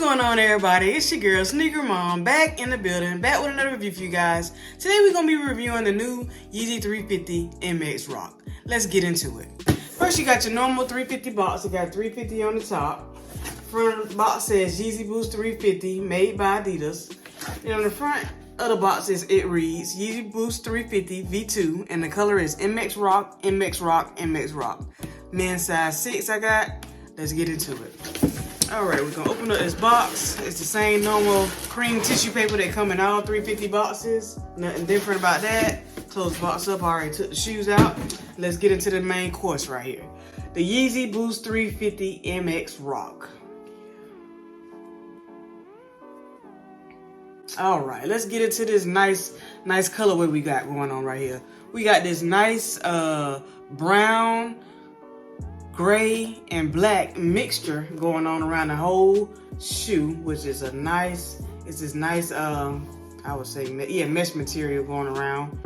going on, everybody? It's your girl SnkrMom back in the building, back with another review for you guys. Today we're gonna be reviewing the new Yeezy 350 MX Rock. Let's get into it. First, you got your normal 350 box. You got 350 on the top. Front of the box says Yeezy Boost 350, made by Adidas. And on the front of the box it reads Yeezy Boost 350 V2, and the color is MX Rock, MX Rock, MX Rock. Men's size 6 I got. Let's get into it. Alright, we're gonna open up this box. It's the same normal cream tissue paper that come in all 350 boxes. Nothing different about that. Close the box up. I already took the shoes out. Let's get into the main course right here. The Yeezy Boost 350 MX Rock. Alright, let's get into this nice colorway we got going on right here. We got this nice brown, gray, and black mixture going on around the whole shoe, which is a nice, it's this nice, I would say, yeah, mesh material going around.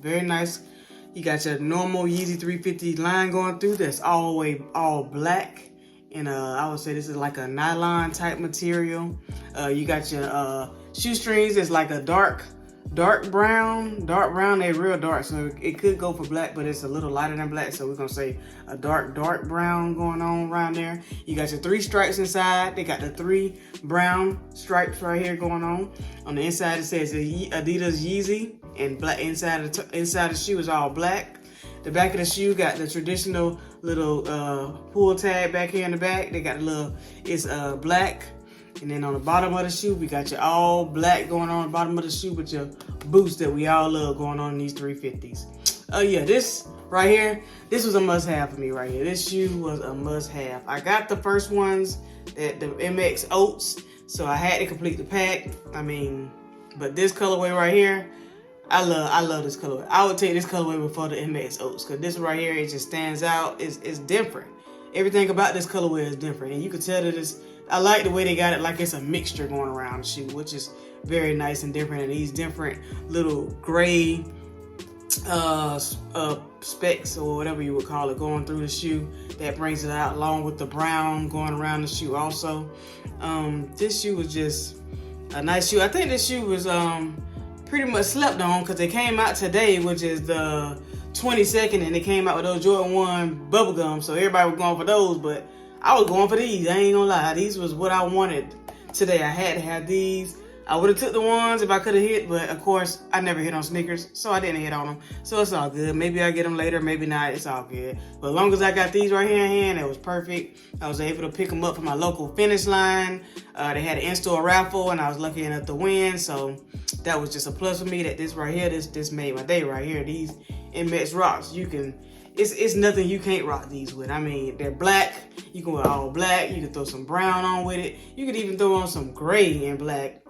Very nice. You got your normal Yeezy 350 line going through. That's all black. And I would say this is like a nylon type material. You got your shoestrings. It's like a dark brown. They're real dark, so it could go for black, but it's a little lighter than black, so we're gonna say a dark brown going on around there. You got your 3 stripes inside. They got the 3 brown stripes right here going on. On the inside it says Adidas Yeezy, and black inside the shoe is all black. The back of the shoe got the traditional little pull tag back here in the back. They got a little, it's black. And then on the bottom of the shoe, we got your all black going on the bottom of the shoe with your boost that we all love going on in these 350s. Yeah, this right here, this was a must-have for me right here. This shoe was a must-have. I got the first ones, the MX Oats, so I had to complete the pack. I mean, but this colorway right here, I love this colorway. I would take this colorway before the MX Oats, because this right here, it just stands out. It's different. Everything about this colorway is different, and you can tell that it's, I like the way they got it, like it's a mixture going around the shoe, which is very nice and different. And these different little gray specks, or whatever you would call it, going through the shoe, that brings it out, along with the brown going around the shoe also. This shoe was just a nice shoe. I think this shoe was pretty much slept on, because it came out today, which is the 22nd, and it came out with those Jordan 1 bubblegum, so everybody was going for those, but I was going for these. I ain't gonna lie. These was what I wanted today. I had to have these. I would have took the ones if I could have hit, but of course, I never hit on sneakers, so I didn't hit on them. So it's all good. Maybe I get them later, maybe not. It's all good. But as long as I got these right here in hand, it was perfect. I was able to pick them up from my local Finish Line. They had an in-store raffle, and I was lucky enough to win. So that was just a plus for me. That this right here, this made my day right here. These MX Rocks, you can. It's nothing you can't rock these with. I mean, they're black. You can wear all black. You can throw some brown on with it. You could even throw on some gray and black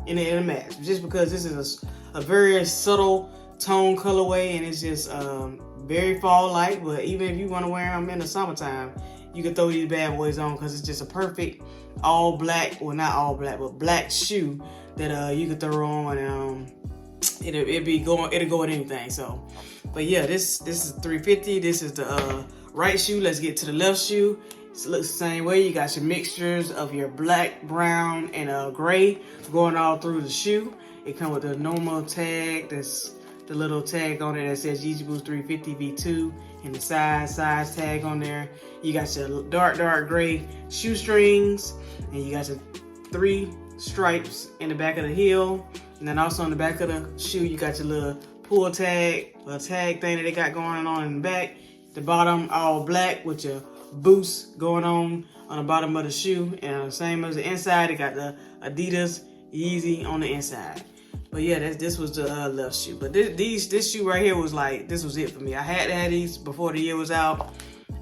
in a match. Just because this is a very subtle tone colorway, and it's just very fall-like. But even if you want to wear them in the summertime, you can throw these bad boys on, because it's just a perfect all black, well, not all black, but black shoe that you could throw on, and it'll go with anything. So, but yeah, this is 350. This is the right shoe. Let's get to the left shoe. It looks the same way. You got your mixtures of your black, brown, and gray going all through the shoe. It comes with a normal tag. That's the little tag on it that says Yeezy Boost 350 V2, and the size tag on there. You got your dark gray shoestrings, and you got your 3 stripes in the back of the heel. And then also on the back of the shoe, you got your little pull tag, little tag thing that they got going on in the back. The bottom all black with your boost going on the bottom of the shoe. And same as the inside, it got the Adidas Yeezy on the inside. But yeah, this was the left shoe. But this shoe right here was like, this was it for me. I had to have these before the year was out.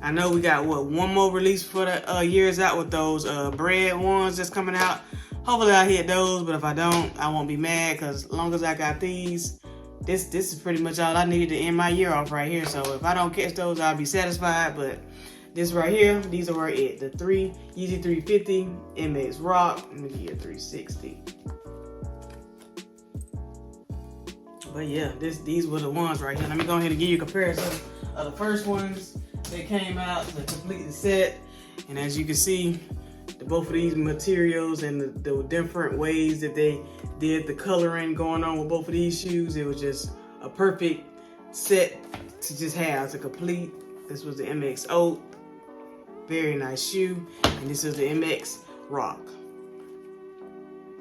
I know we got, one more release for the year's out with those bread ones that's coming out. Hopefully I hit those, but if I don't, I won't be mad, because as long as I got these, this is pretty much all I needed to end my year off right here. So if I don't catch those, I'll be satisfied. But this right here, these are it. The Yeezy 350 MX Rock. Let me give you a 360. But yeah, these were the ones right here. Let me go ahead and give you a comparison of the first ones they came out to complete the set. And as you can see, both of these materials and the different ways that they did the coloring going on with both of these shoes, it was just a perfect set to just have to complete. This was the MX Oat, very nice shoe, and this is the MX Rock.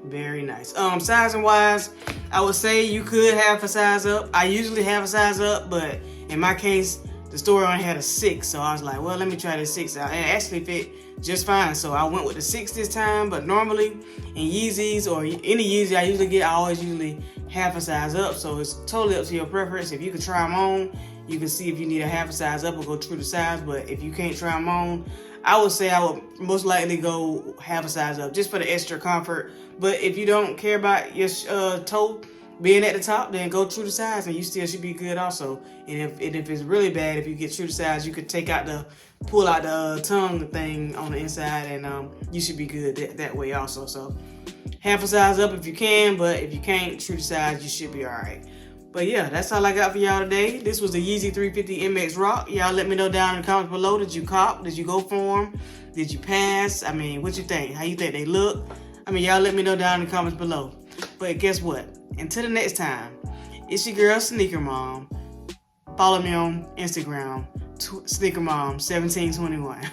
Very nice. Sizing wise, I would say you could have a size up. I usually have a size up, but in my case, the store only had a 6, so I was like, well, let me try this 6 out. And it actually fit just fine, so I went with the 6 this time. But normally in Yeezys or any Yeezy I usually get, I always usually half a size up. So it's totally up to your preference. If you can try them on, you can see if you need a half a size up or go true to size. But if you can't try them on, I would say I would most likely go half a size up just for the extra comfort. But if you don't care about your toe being at the top, then go true to size and you still should be good also. And if it's really bad, if you get true to size, you could pull out the tongue thing on the inside, and you should be good that way also. So half a size up if you can, but if you can't, true to size, you should be all right. But yeah, that's all I got for y'all today. This was the Yeezy 350 MX Rock. Y'all let me know down in the comments below. Did you cop? Did you go for them? Did you pass? I mean, what you think? How you think they look? I mean, y'all let me know down in the comments below. But guess what? Until the next time, it's your girl SnkrMom. Follow me on Instagram, SnkrMom1721.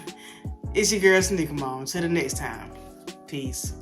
It's your girl SnkrMom. Until the next time, peace.